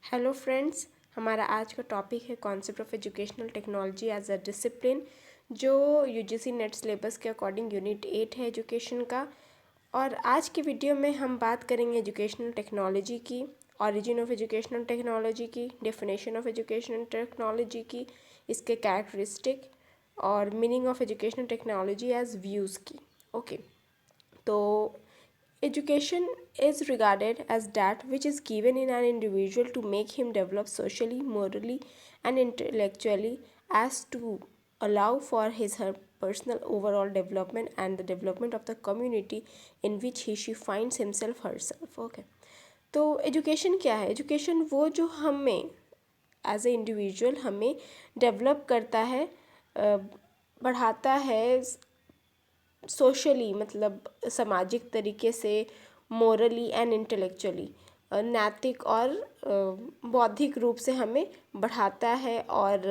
Hello friends, हमारा आज का टॉपिक है concept of educational technology as a discipline, जो यूजीसी नेट सिलेबस के अकॉर्डिंग यूनिट 8 है एजुकेशन का। और आज की वीडियो में हम बात करेंगे एजुकेशनल टेक्नोलॉजी की, ऑरिजिन ऑफ एजुकेशनल टेक्नोलॉजी की, डेफिनेशन ऑफ एजुकेशनल टेक्नोलॉजी की, इसके कैरेक्टरिस्टिक और meaning of educational technology as views की। ओके, तो education is regarded as that which is given in an individual to make him develop socially, morally, and intellectually, as to allow for his her personal overall development and the development of the community in which she finds himself herself. Okay, तो education क्या है? Education वो जो हमें as a individual हमें develop करता है, बढ़ाता है सोशली, मतलब सामाजिक तरीके से, मोरली एंड इंटेलेक्चुअली, नैतिक और बौद्धिक रूप से हमें बढ़ाता है और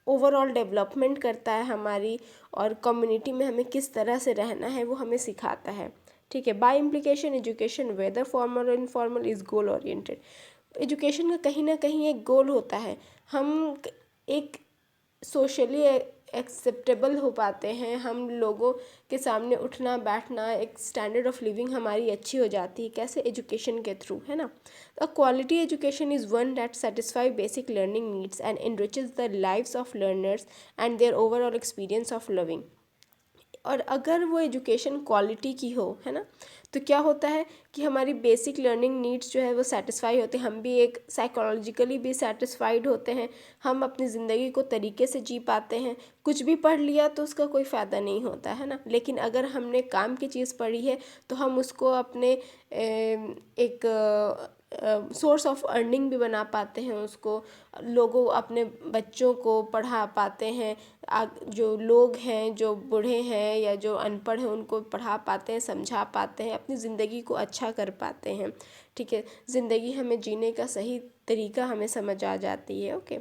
ओवरऑल डेवलपमेंट करता है हमारी, और कम्युनिटी में हमें किस तरह से रहना है वो हमें सिखाता है। ठीक है, by implication education whether formal or informal is goal oriented. Education का कहीं ना कहीं एक गोल होता है, हम एक सोशली एक्सेप्टेबल हो पाते हैं, हम लोगों के सामने उठना बैठना, एक स्टैंडर्ड ऑफ लिविंग हमारी अच्छी हो जाती है। कैसे? एजुकेशन के थ्रू, है ना। A quality education is one that satisfy basic learning needs and enriches the lives of learners and their overall experience of living. और अगर वो एजुकेशन क्वालिटी की हो, है ना, तो क्या होता है कि हमारी बेसिक लर्निंग नीड्स जो है वो सेटिस्फाई होते हैं, हम भी एक साइकोलॉजिकली भी सेटिस्फाइड होते हैं, हम अपनी ज़िंदगी को तरीके से जी पाते हैं। कुछ भी पढ़ लिया तो उसका कोई फ़ायदा नहीं होता है ना, लेकिन अगर हमने काम की चीज़ पढ़ी है तो हम उसको अपने एक सोर्स ऑफ अर्निंग भी बना पाते हैं, उसको लोगों अपने बच्चों को पढ़ा पाते हैं, जो लोग हैं, जो बूढ़े हैं या जो अनपढ़ हैं, उनको पढ़ा पाते हैं, समझा पाते हैं, अपनी ज़िंदगी को अच्छा कर पाते हैं। ठीक है, ज़िंदगी हमें जीने का सही तरीका हमें समझ आ जाती है। ओके,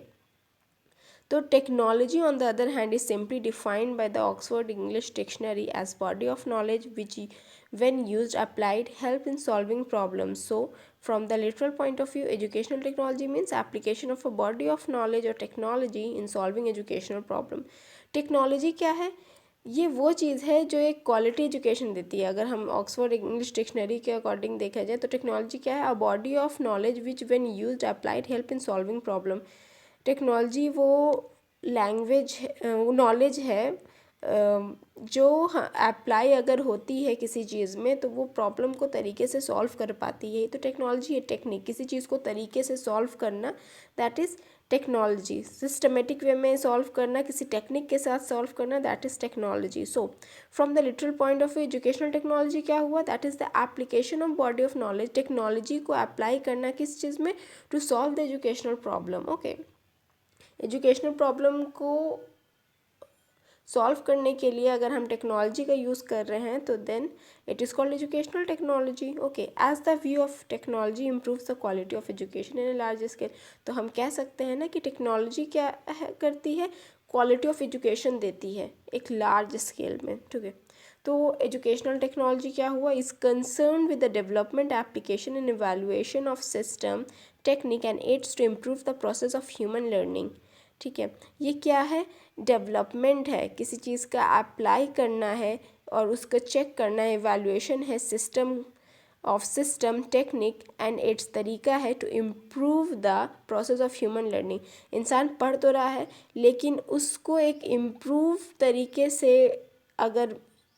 तो technology on the other hand is simply defined by the Oxford English dictionary as body of knowledge which when used applied help in solving problems. So from the literal point of view, educational technology means application of a body of knowledge or technology in solving educational problem. Technology क्या है? ये वो चीज़ है जो एक quality education देती है। अगर हम ऑक्सफोर्ड इंग्लिश डिक्शनरी के अकॉर्डिंग देखा जाए तो टेक्नोलॉजी क्या है? A body of knowledge which when used applied help in solving problem. Technology वो लैंग्वेज, नॉलेज है जो अप्लाई अगर होती है किसी चीज़ में तो वो प्रॉब्लम को तरीके से सॉल्व कर पाती है। तो टेक्नोलॉजी है टेक्निक, किसी चीज़ को तरीके से सॉल्व करना, that is technology. Systematic way में सॉल्व करना, किसी टेक्निक के साथ सॉल्व करना, that is technology. So from the literal point of view educational technology क्या हुआ? That is the application of body of knowledge. Technology को अप्लाई करना किस चीज़ में? To solve the educational problem. Okay, educational problem को solve करने के लिए अगर हम टेक्नोलॉजी का यूज़ कर रहे हैं तो then it is called educational technology. Okay, as the view of technology improves the quality of education in a large scale. तो हम कह सकते हैं ना कि टेक्नोलॉजी क्या करती है? क्वालिटी ऑफ एजुकेशन देती है एक लार्ज स्केल में। ठीक है, तो एजुकेशनल टेक्नोलॉजी क्या हुआ? Is concern with the development, application and evaluation of system technique and aids to improve the process of human learning. ठीक है, ये क्या है? डेवलपमेंट है, किसी चीज़ का अप्लाई करना है और उसको चेक करना है, इवैल्यूएशन है system of system technique and its तरीका है to improve the process of human learning. इंसान पढ़ तो रहा है लेकिन उसको एक इम्प्रूव तरीके से अगर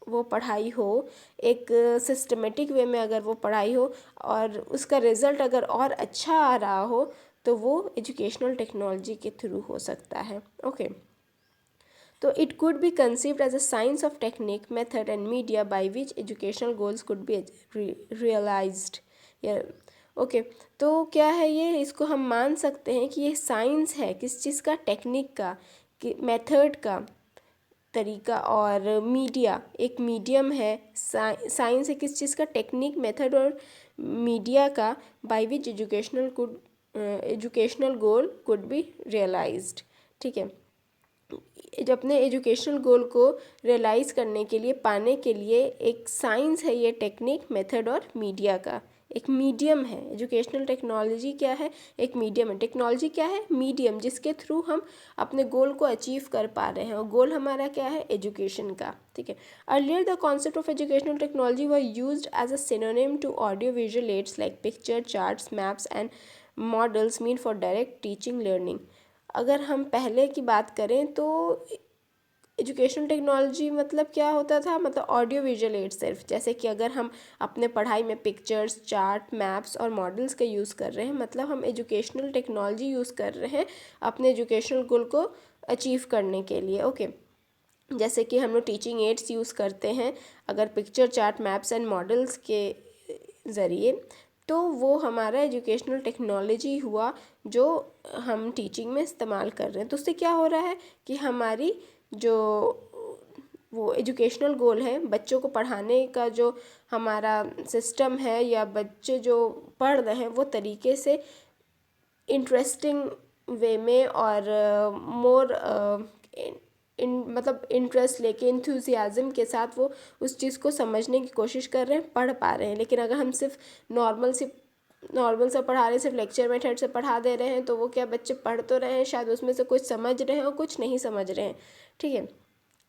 वो पढ़ाई हो, एक सिस्टमेटिक वे में अगर वो पढ़ाई हो और उसका रिज़ल्ट अगर और अच्छा आ रहा हो तो वो एजुकेशनल टेक्नोलॉजी के थ्रू हो सकता है। ओके, तो it could be conceived as a science of technique, method and media by which educational goals could be realised. Okay, तो क्या है ये? इसको हम मान सकते हैं कि ये साइंस है, किस चीज़ का? टेक्निक का, कि मेथड का, तरीका, और मीडिया एक मीडियम है। साइंस है किस चीज़ का? टेक्निक, मेथड और मीडिया का, by which educational goal could be realised. ठीक है, जब अपने एजुकेशनल गोल को रियलाइज़ करने के लिए, पाने के लिए एक साइंस है ये टेक्निक, मेथड और मीडिया का, एक मीडियम है। एजुकेशनल टेक्नोलॉजी क्या है? एक मीडियम है। टेक्नोलॉजी क्या है? मीडियम, जिसके थ्रू हम अपने गोल को अचीव कर पा रहे हैं, और गोल हमारा क्या है? एजुकेशन का, ठीक है। Earlier the concept of educational technology were used as a synonym to audio visual aids like picture, charts, maps and models mean for direct teaching learning. अगर हम पहले की बात करें तो एजुकेशनल टेक्नोलॉजी मतलब क्या होता था? मतलब ऑडियो विजुअल एड सिर्फ, जैसे कि अगर हम अपने पढ़ाई में पिक्चर्स, चार्ट, मैप्स और मॉडल्स का यूज़ कर रहे हैं, मतलब हम एजुकेशनल टेक्नोलॉजी यूज़ कर रहे हैं अपने एजुकेशनल गोल को अचीव करने के लिए। ओके, जैसे कि हम लोग टीचिंग एड्स यूज़ करते हैं अगर picture, chart, maps and models के ज़रिए, तो वो हमारा एजुकेशनल टेक्नोलॉजी हुआ जो हम टीचिंग में इस्तेमाल कर रहे हैं। तो उससे क्या हो रहा है कि हमारी जो वो एजुकेशनल गोल है, बच्चों को पढ़ाने का जो हमारा सिस्टम है या बच्चे जो पढ़ रहे हैं वो तरीके से इंटरेस्टिंग वे में और मोर मतलब इंटरेस्ट लेके, इंथुजियाज़म के साथ वो उस चीज़ को समझने की कोशिश कर रहे हैं, पढ़ पा रहे हैं। लेकिन अगर हम सिर्फ नॉर्मल से पढ़ा रहे हैं, सिर्फ लेक्चर मेथड से पढ़ा दे रहे हैं, तो वो क्या, बच्चे पढ़ तो रहे हैं, शायद उसमें से कुछ समझ रहे हैं और कुछ नहीं समझ रहे हैं, ठीक है।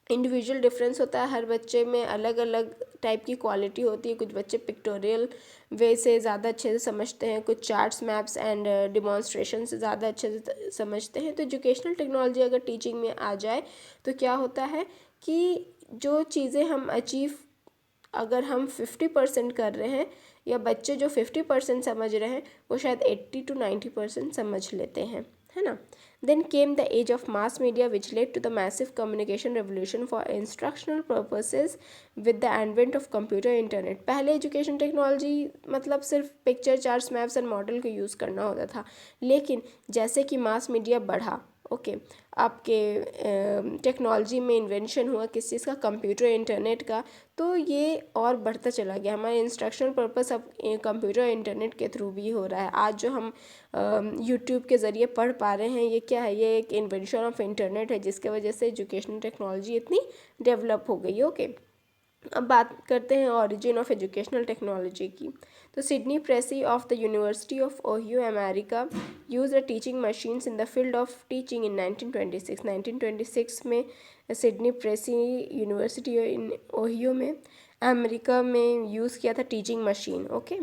इंडिविजुअल डिफरेंस होता है, हर बच्चे में अलग अलग टाइप की क्वालिटी होती है। कुछ बच्चे पिक्टोरियल वे से ज़्यादा अच्छे से समझते हैं, कुछ चार्ट्स, मैप्स एंड डिमॉन्स्ट्रेशन से ज़्यादा अच्छे से समझते हैं। तो एजुकेशनल टेक्नोलॉजी अगर टीचिंग में आ जाए तो क्या होता है कि जो चीज़ें हम अचीव, अगर हम 50% कर रहे हैं, या बच्चे जो 50% समझ रहे हैं, वो शायद 80 to 90% समझ लेते हैं, है ना। Then came the age of mass media, which led to the massive communication revolution for instructional purposes with the advent of computer internet. पहले एजुकेशन टेक्नोलॉजी मतलब सिर्फ picture, charts, maps and model को use करना होता था, लेकिन जैसे कि मास मीडिया बढ़ा, ओके, आपके टेक्नोलॉजी में इन्वेंशन हुआ किस चीज़ का? कंप्यूटर, इंटरनेट का, तो ये और बढ़ता चला गया। हमारे इंस्ट्रक्शनल पर्पस अब कंप्यूटर, इंटरनेट के थ्रू भी हो रहा है। आज जो हम यूट्यूब के ज़रिए पढ़ पा रहे हैं, ये क्या है? ये एक इन्वेंशन ऑफ इंटरनेट है, जिसके वजह से एजुकेशनल टेक्नोलॉजी इतनी डेवलप हो गई। ओके, अब बात करते हैं ओरिजिन ऑफ एजुकेशनल टेक्नोलॉजी की। तो Sidney Pressey of the University of Ohio, America, use the teaching machines in the field of teaching in 1926। 1926 में Sidney Pressey University in Ohio में, अमेरिका में यूज़ किया था टीचिंग मशीन। ओके,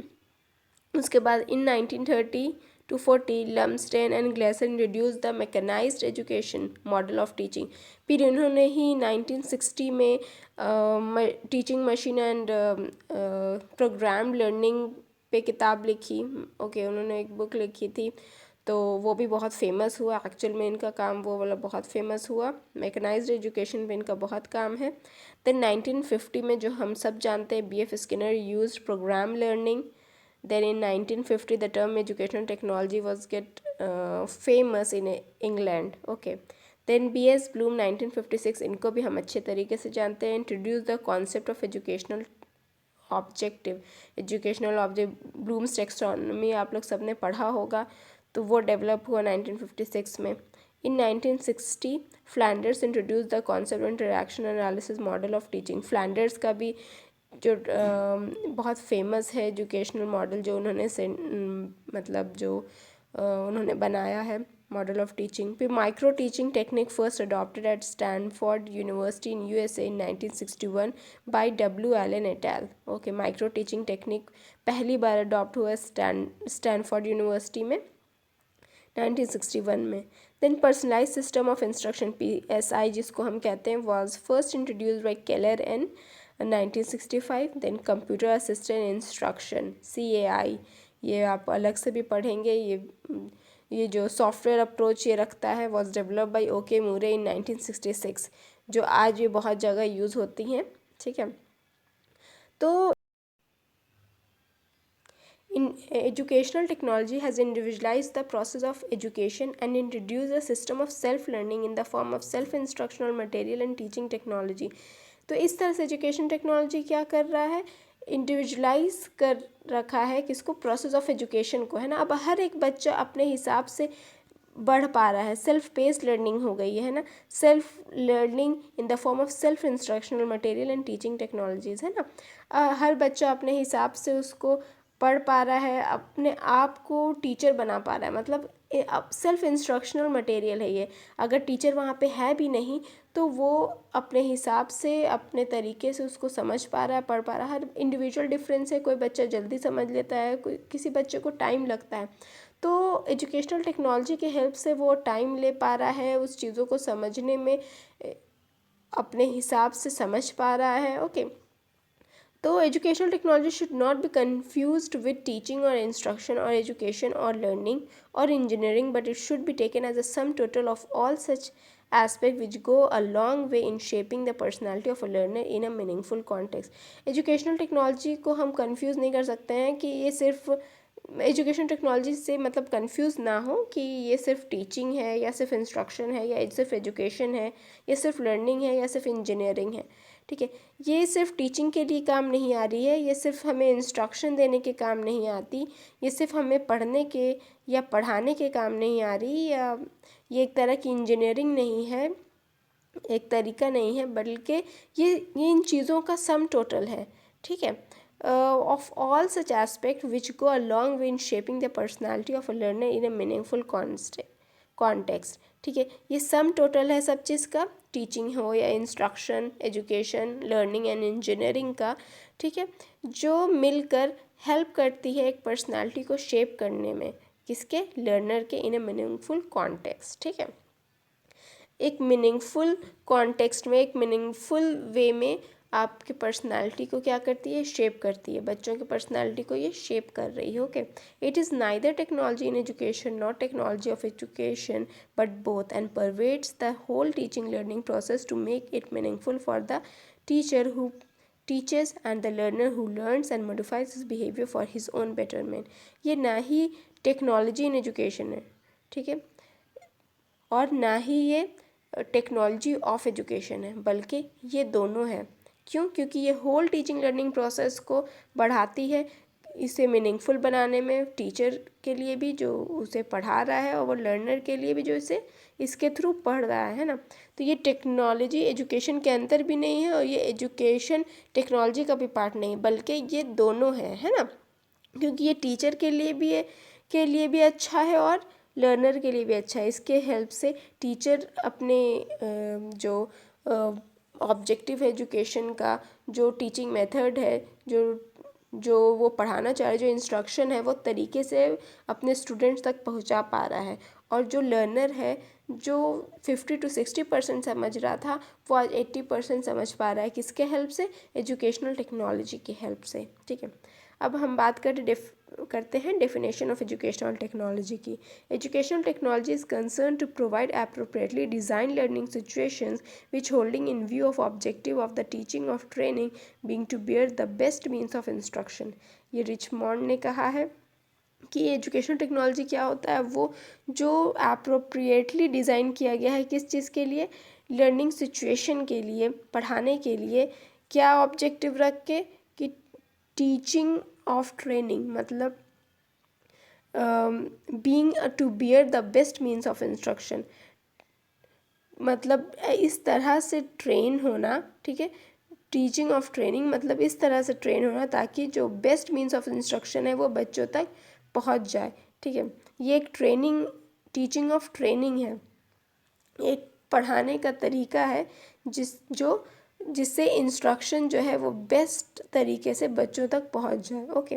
उसके बाद in 1930 to 40 Lumsdaine and Glaser introduce the mechanised education model of teaching. फिर इन्होंने ही 1960 में teaching machine and programme learning पे किताब लिखी। ओके, उन्होंने एक बुक लिखी थी, तो वो भी बहुत फेमस हुआ। एक्चुअल में इनका काम वो वाला बहुत फेमस हुआ। मैकेनाइज्ड एजुकेशन पे इनका बहुत काम है। देन 1950 में जो हम सब जानते हैं, BF Skinner used programme learning. Then in 1950 the term educational technology was get famous in England. Okay, then B.S. Bloom 1956, इनको भी हम अच्छे तरीके से जानते हैं। introduce the concept of educational object, blooms taxonomy आप लोग सब ने पढ़ा होगा, तो वो डेवलप हुआ 1956 में। इन 1960 Flanders introduce the concept interaction analysis model of teaching. Flanders का भी जो बहुत फेमस है एजुकेशनल मॉडल, जो उन्होंने मतलब जो उन्होंने बनाया है मॉडल ऑफ टीचिंग। फिर micro teaching technique first adopted at Stanford University in USA in 1961 by W. Allen et al. Okay, micro teaching technique पहली बार अडॉप्ट हुआ स्टैनफोर्ड यूनिवर्सिटी में 1961 में। Then personalise system of instruction, PSI जिसको हम कहते हैं, was first introduce by Keller and 1965। Then computer assistant instruction, CAI, ये आप अलग से भी पढ़ेंगे। ये जो सॉफ्टवेयर अप्रोच ये रखता है, वॉज डेवलप बाई ओके मूरे इन 1966, जो आज भी बहुत जगह यूज़ होती हैं, ठीक है। तो educational technology has individualized the process of education and introduced a system of self-learning in the form of self-instructional material and teaching technology. तो इस तरह से एजुकेशन टेक्नोलॉजी क्या कर रहा है? इंडिविजुअलाइज कर रखा है किसको? प्रोसेस ऑफ एजुकेशन को, है ना। अब हर एक बच्चा अपने हिसाब से बढ़ पा रहा है, सेल्फ पेस्ड लर्निंग हो गई है ना, self learning in the form of self instructional material and teaching technologies, है ना। हर बच्चा अपने हिसाब से उसको पढ़ पा रहा है, अपने आप को टीचर बना पा रहा है, मतलब सेल्फ इंस्ट्रक्शनल मटेरियल है ये। अगर टीचर वहाँ पे है भी नहीं तो वो अपने हिसाब से अपने तरीके से उसको समझ पा रहा है, पढ़ पा रहा है। हर इंडिविजुअल डिफरेंस है, कोई बच्चा जल्दी समझ लेता है, कोई किसी बच्चे को टाइम लगता है। तो एजुकेशनल टेक्नोलॉजी के हेल्प से वो टाइम ले पा रहा है, उस चीज़ों को समझने में अपने हिसाब से समझ पा रहा है। ओके, तो educational technology should not be confused with teaching or instruction or education or learning or engineering, but it should be taken as a sum total of all such aspects which go a long way in shaping the personality of a learner in a meaningful context. Educational technology को हम confuse नहीं कर सकते हैं कि ये सिर्फ education technology से मतलब कंफ्यूज ना हो कि ये सिर्फ टीचिंग है या सिर्फ इंस्ट्रक्शन है या सिर्फ एजुकेशन है या सिर्फ लर्निंग है या सिर्फ इंजीनियरिंग है। ठीक है, ये सिर्फ टीचिंग के लिए काम नहीं आ रही है, ये सिर्फ हमें इंस्ट्रक्शन देने के काम नहीं आती, ये सिर्फ हमें पढ़ने के या पढ़ाने के काम नहीं आ रही, या ये एक तरह की इंजीनियरिंग नहीं है, एक तरीका नहीं है, बल्कि ये इन चीज़ों का सम टोटल है। ठीक है, of all such aspect which go a long way in shaping the personality of a learner in a meaningful context. ठीक है, ये सम टोटल है सब चीज़ का, टीचिंग हो या instruction, education, learning and engineering का। ठीक है, जो मिलकर हेल्प करती है एक पर्सनालिटी को शेप करने में, किसके, लर्नर के, इन ए मीनिंगफुल कॉन्टेक्स्ट। ठीक है, एक मीनिंगफुल कॉन्टेक्स्ट में, एक मीनिंगफुल वे में आपकी पर्सनालिटी को क्या करती है, शेप करती है, बच्चों की पर्सनालिटी को ये शेप कर रही है। Okay, it is neither technology in education not technology of education but both and pervades the whole teaching learning process to make it meaningful for the teacher who teaches and the learner who learns and modifies his behavior for his own betterment। ये ना ही technology in education है, ठीक है, और ना ही ये technology of education है, बल्कि ये दोनों है। क्यों? क्योंकि ये होल टीचिंग लर्निंग प्रोसेस को बढ़ाती है, इसे मीनिंगफुल बनाने में, टीचर के लिए भी जो उसे पढ़ा रहा है और वो लर्नर के लिए भी जो इसे इसके थ्रू पढ़ रहा है ना। तो ये टेक्नोलॉजी एजुकेशन के अंदर भी नहीं है और ये एजुकेशन टेक्नोलॉजी का भी पार्ट नहीं, बल्कि ये दोनों है ना, क्योंकि ये टीचर के लिए भी अच्छा है और लर्नर के लिए भी अच्छा है। इसके हेल्प से टीचर अपने जो ऑब्जेक्टिव एजुकेशन का जो टीचिंग मेथड है, जो वो पढ़ाना चाह रहे, जो इंस्ट्रक्शन है, वो तरीके से अपने स्टूडेंट्स तक पहुंचा पा रहा है। और जो लर्नर है, जो 50 to 60% समझ रहा था, वो आज 80% समझ पा रहा है, किसके हेल्प से, एजुकेशनल टेक्नोलॉजी की हेल्प से। ठीक है, अब हम बात करते हैं डेफिनेशन ऑफ एजुकेशनल टेक्नोलॉजी की। Educational technology is concern to provide appropriately design learning situations which holding in view of objective of the teaching of training being to bear the best means of instruction. ये Richmond ने कहा है कि educational technology क्या होता है, वो जो एप्रोप्रिएटली डिज़ाइन किया गया है, किस चीज़ के लिए, लर्निंग सिचुएशन के लिए, पढ़ाने के लिए, क्या ऑब्जेक्टिव रख के, कि टीचिंग ऑफ ट्रेनिंग, मतलब being to bear the best means of instruction, मतलब इस तरह से ट्रेन होना। ठीक है, टीचिंग ऑफ ट्रेनिंग मतलब इस तरह से ट्रेन होना ताकि जो बेस्ट मीन्स ऑफ इंस्ट्रक्शन है वो बच्चों तक पहुंच जाए। ठीक है, ये एक टीचिंग ऑफ ट्रेनिंग है, एक पढ़ाने का तरीका है जिससे इंस्ट्रक्शन जो है वो बेस्ट तरीके से बच्चों तक पहुंच जाए। ओके,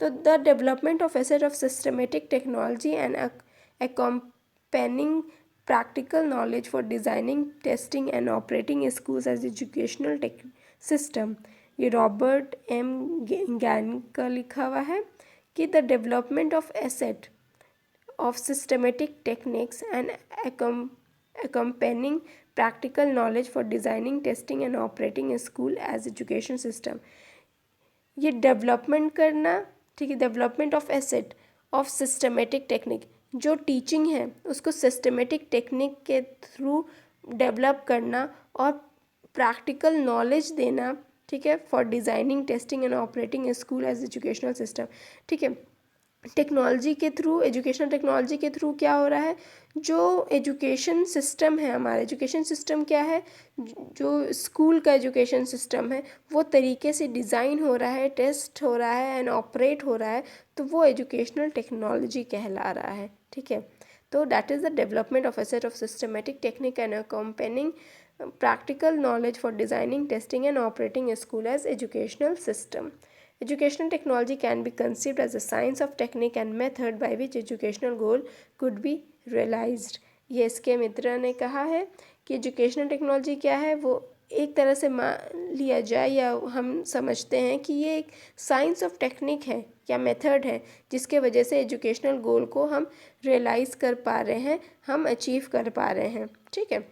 तो the development of a set of systematic technology and accompanying practical knowledge for designing, testing and operating schools as educational system। ये रॉबर्ट एम गैन का लिखा हुआ है कि the development of asset of systematic techniques and accompanying practical knowledge for designing, testing and operating a school as education system। ये development करना, ठीक है, development of a set of systematic technique, जो टीचिंग है उसको सिस्टमेटिक टेक्निक के through develop करना और प्रैक्टिकल नॉलेज देना। ठीक है, for designing, testing and operating a school as educational system. ठीक है, टेक्नोलॉजी के थ्रू, एजुकेशनल टेक्नोलॉजी के थ्रू क्या हो रहा है, जो एजुकेशन सिस्टम है, हमारा एजुकेशन सिस्टम क्या है, जो स्कूल का एजुकेशन सिस्टम है वो तरीके से डिज़ाइन हो रहा है, टेस्ट हो रहा है एंड ऑपरेट हो रहा है, तो वो एजुकेशनल टेक्नोलॉजी कहला रहा है। ठीक है, तो that is the development of a set of systematic technique and accompanying practical knowledge for designing, testing and operating a school as educational system. Educational technology can be conceived as a science of technique and method by which educational goal could be realized. ये इसके मित्र ने कहा है कि educational technology क्या है, वो एक तरह से मान लिया जाए या हम समझते हैं कि ये एक साइंस ऑफ टेक्निक है या मेथड है जिसके वजह से एजुकेशनल गोल को हम रियलाइज़ कर पा रहे हैं, हम अचीव कर पा रहे हैं। ठीक है,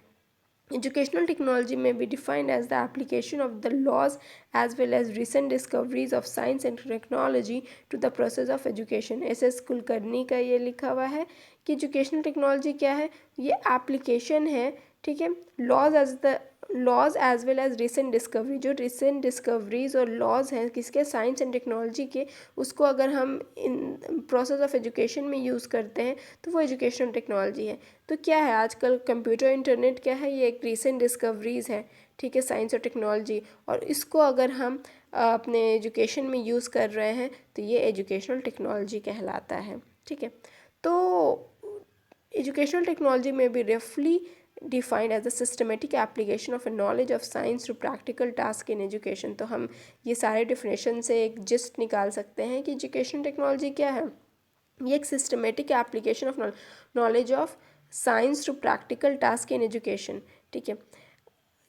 educational technology may be defined as the application of the laws as well as recent discoveries of science and technology to the process of education. SS Kulkarni का ये लिखा हुआ है कि एजुकेशनल टेक्नोलॉजी क्या है, ये एप्लीकेशन है। ठीक है, laws as well as recent discovery, जो रिसेंट डिस्कवरीज और लॉज हैं किसके, साइंस एंड टेक्नोलॉजी के, उसको अगर हम इन प्रोसेस ऑफ एजुकेशन में यूज़ करते हैं तो वो एजुकेशनल टेक्नोलॉजी है। तो क्या है आजकल कंप्यूटर, इंटरनेट क्या है, ये एक रिसेंट डिस्कवरीज है। ठीक है, साइंस और टेक्नोलॉजी, और इसको अगर हम अपने एजुकेशन में यूज़ कर रहे हैं तो ये एजुकेशनल टेक्नोलॉजी कहलाता है। ठीक है, तो educational technology may be roughly defined as the systematic application of a knowledge of science to practical task in education. तो हम ये सारे डिफिनेशन से एक जिस्ट निकाल सकते हैं कि एजुकेशन टेक्नोलॉजी क्या है, ये एक systematic application of knowledge of science to practical task in education. ठीक है,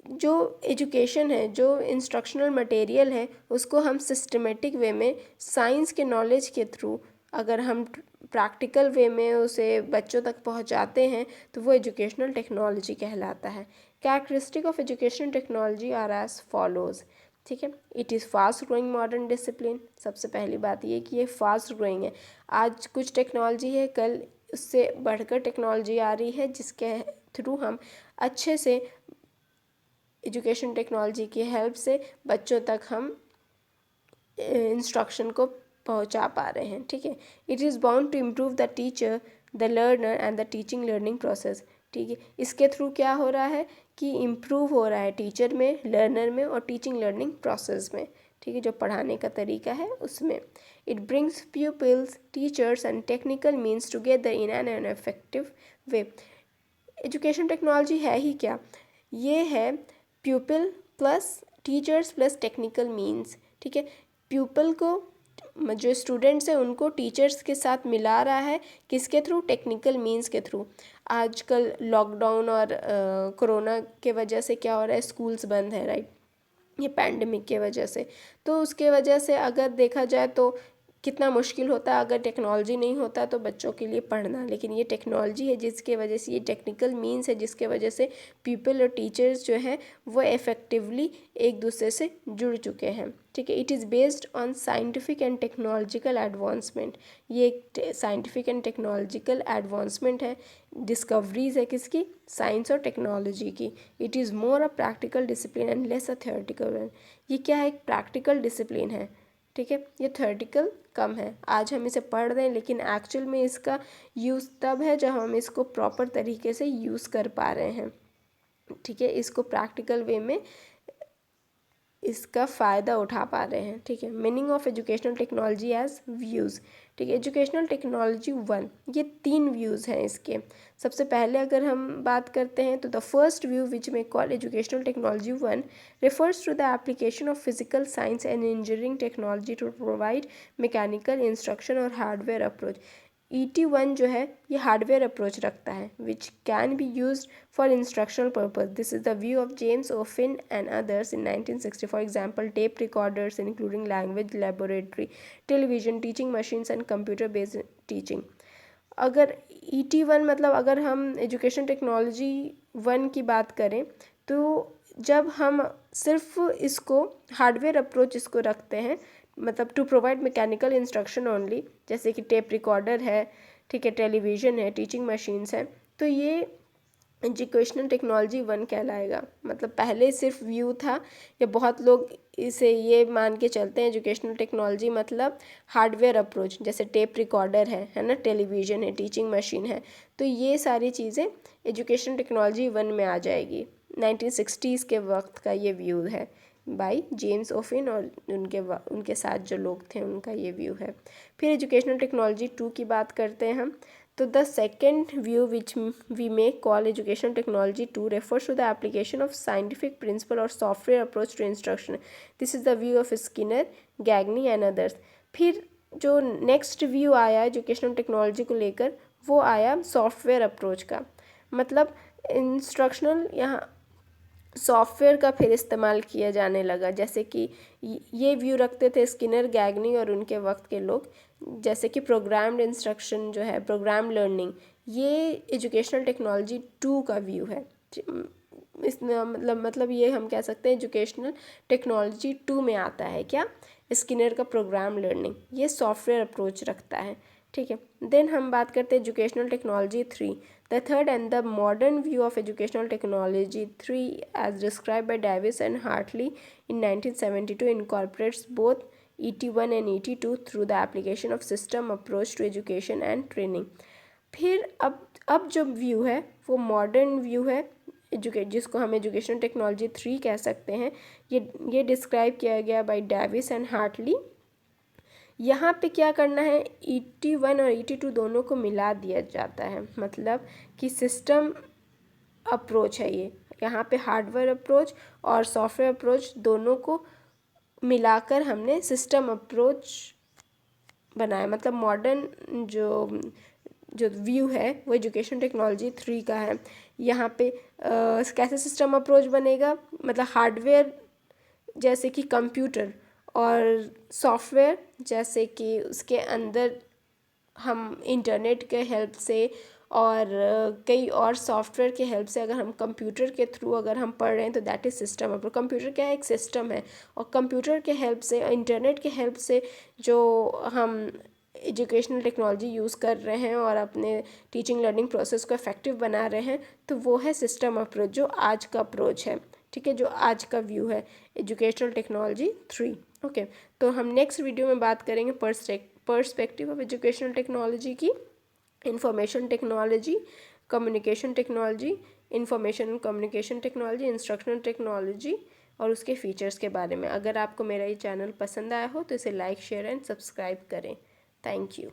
जो एजुकेशन है, जो इंस्ट्रक्शनल मटेरियल है, उसको हम सिस्टमेटिक वे में साइंस के नॉलेज के थ्रू अगर हम प्रैक्टिकल वे में उसे बच्चों तक पहुंचाते हैं तो वो एजुकेशनल टेक्नोलॉजी कहलाता है। Characteristic of educational technology are as follows. ठीक है, it is fast growing modern discipline. सबसे पहली बात ये कि ये फास्ट ग्रोइंग है, आज कुछ टेक्नोलॉजी है, कल उससे बढ़कर टेक्नोलॉजी आ रही है जिसके थ्रू हम अच्छे से एजुकेशन टेक्नोलॉजी की हेल्प से बच्चों तक हम इंस्ट्रक्शन को पहुंचा पा रहे हैं। ठीक है, it is bound to improve the teacher, the learner and the teaching learning process. ठीक है, इसके थ्रू क्या हो रहा है कि इम्प्रूव हो रहा है टीचर में, लर्नर में और टीचिंग लर्निंग प्रोसेस में। ठीक है, जो पढ़ाने का तरीका है उसमें। It brings peoples, teachers and technical means together in an effective way. Education technology है ही क्या, ये है pupil plus teachers plus technical means. ठीक है, प्यूपल को, जो स्टूडेंट्स हैं उनको टीचर्स के साथ मिला रहा है, किसके थ्रू, टेक्निकल मीन्स के थ्रू। आजकल लॉकडाउन और कोरोना के वजह से क्या हो रहा है, स्कूल्स बंद है, राइट, ये पैंडमिक के वजह से। तो उसके वजह से अगर देखा जाए तो कितना मुश्किल होता है, अगर टेक्नोलॉजी नहीं होता तो बच्चों के लिए पढ़ना, लेकिन ये टेक्नोलॉजी है जिसके वजह से, ये टेक्निकल मीन्स है जिसके वजह से पीपल और टीचर्स जो है वो इफ़ेक्टिवली एक दूसरे से जुड़ चुके हैं। ठीक है, it is based on scientific and technological advancement. ये एक साइंटिफिक एंड टेक्नोलॉजिकल एडवांसमेंट है, डिस्कवरीज है किसकी, साइंस और टेक्नोलॉजी की। It is more a practical discipline and less a theoretical one. ये क्या है, एक प्रैक्टिकल डिसिप्लिन है। ठीक है, ये थियोरेटिकल कम है, आज हम इसे पढ़ रहे हैं लेकिन एक्चुअल में इसका यूज़ तब है जब हम इसको प्रॉपर तरीके से यूज़ कर पा रहे हैं। ठीक है, इसको प्रैक्टिकल वे में इसका फ़ायदा उठा पा रहे हैं। ठीक है, meaning of educational technology as views. ठीक है, एजुकेशनल टेक्नोलॉजी 1, ये 3 व्यूज़ हैं इसके। सबसे पहले अगर हम बात करते हैं तो द फर्स्ट व्यू विच में call educational technology 1 refers to the application of physical science and engineering technology to provide mechanical instruction और hardware approach। ET1 जो है ये हार्डवेयर अप्रोच रखता है which can be use for instructional purpose. This is the view of James Ofin and others in 1960। For example tape recorders including language laboratory, television, teaching machines and computer based teaching. अगर ET1 मतलब अगर हम education technology 1 की बात करें तो जब हम सिर्फ इसको हार्डवेयर अप्रोच इसको रखते हैं, मतलब to provide mechanical instruction only, जैसे कि टेप रिकॉर्डर है, ठीक है, टेलीविज़न है, टीचिंग मशीन्स हैं, तो ये एजुकेशनल टेक्नोलॉजी 1 कहलाएगा। मतलब पहले सिर्फ व्यू था, या बहुत लोग इसे ये मान के चलते हैं एजुकेशनल टेक्नोलॉजी मतलब हार्डवेयर अप्रोच, जैसे टेप रिकॉर्डर है ना, टेलीविज़न है, टीचिंग मशीन है, तो ये सारी चीज़ें एजुकेशनल टेक्नोलॉजी 1 में आ जाएगी। 1960s के वक्त का ये व्यू है बाय जेम्स ओफिन, और उनके साथ जो लोग थे उनका ये व्यू है। फिर एजुकेशनल टेक्नोलॉजी 2 की बात करते हैं हम। तो the second view which we may call educational technology 2 refers to the application of scientific principle or software approach to instruction. This is the view of Skinner, Gagny and others. फिर जो next view आया educational technology को लेकर, वो आया software approach का। मतलब instructional यहाँ सॉफ्टवेयर का फिर इस्तेमाल किया जाने लगा। जैसे कि ये व्यू रखते थे स्किनर, गैगनी और उनके वक्त के लोग, जैसे कि प्रोग्राम्ड इंस्ट्रक्शन जो है, प्रोग्राम लर्निंग, ये एजुकेशनल टेक्नोलॉजी 2 का व्यू है। इसमें मतलब ये हम कह सकते हैं एजुकेशनल टेक्नोलॉजी 2 में आता है क्या, स्किनर का प्रोग्राम लर्निंग, ये सॉफ्टवेयर अप्रोच रखता है। ठीक है, देन हम बात करते हैं educational technology 3। The third and the modern view of educational technology 3, as described by Davis and Hartley in 1972, incorporates both ET1 and ET2 through the application of system approach to education and training. फिर अब जो view है वो modern view है, जिसको हम educational technology 3 कह सकते हैं। ये डिस्क्राइब किया गया बाय डेविस एंड हार्टली। यहाँ पे क्या करना है, ET1 और ET2 दोनों को मिला दिया जाता है, मतलब कि सिस्टम अप्रोच है ये। यहाँ पे हार्डवेयर अप्रोच और सॉफ्टवेयर अप्रोच दोनों को मिलाकर हमने सिस्टम अप्रोच बनाया। मतलब मॉडर्न जो व्यू है वो एजुकेशन टेक्नोलॉजी 3 का है। यहाँ पे कैसे सिस्टम अप्रोच बनेगा, मतलब हार्डवेयर जैसे कि कंप्यूटर, और सॉफ्टवेयर जैसे कि उसके अंदर हम इंटरनेट के हेल्प से और कई और सॉफ्टवेयर के हेल्प से, अगर हम कंप्यूटर के थ्रू अगर हम पढ़ रहे हैं तो that is system approach. Computer क्या है, एक सिस्टम है, और कंप्यूटर के हेल्प से, इंटरनेट के हेल्प से जो हम एजुकेशनल टेक्नोलॉजी यूज़ कर रहे हैं और अपने टीचिंग लर्निंग प्रोसेस को इफेक्टिव बना रहे हैं, तो वो है सिस्टम अप्रोच, जो आज का अप्रोच है। ठीक है, जो आज का व्यू है एजुकेशनल टेक्नोलॉजी 3। ओके, तो हम नेक्स्ट वीडियो में बात करेंगे पर्सपेक्टिव ऑफ एजुकेशनल टेक्नोलॉजी की, information technology, communication technology, information and communication technology, instructional technology और उसके फीचर्स के बारे में। अगर आपको मेरा ये चैनल पसंद आया हो तो इसे लाइक, शेयर एंड सब्सक्राइब करें। Thank you.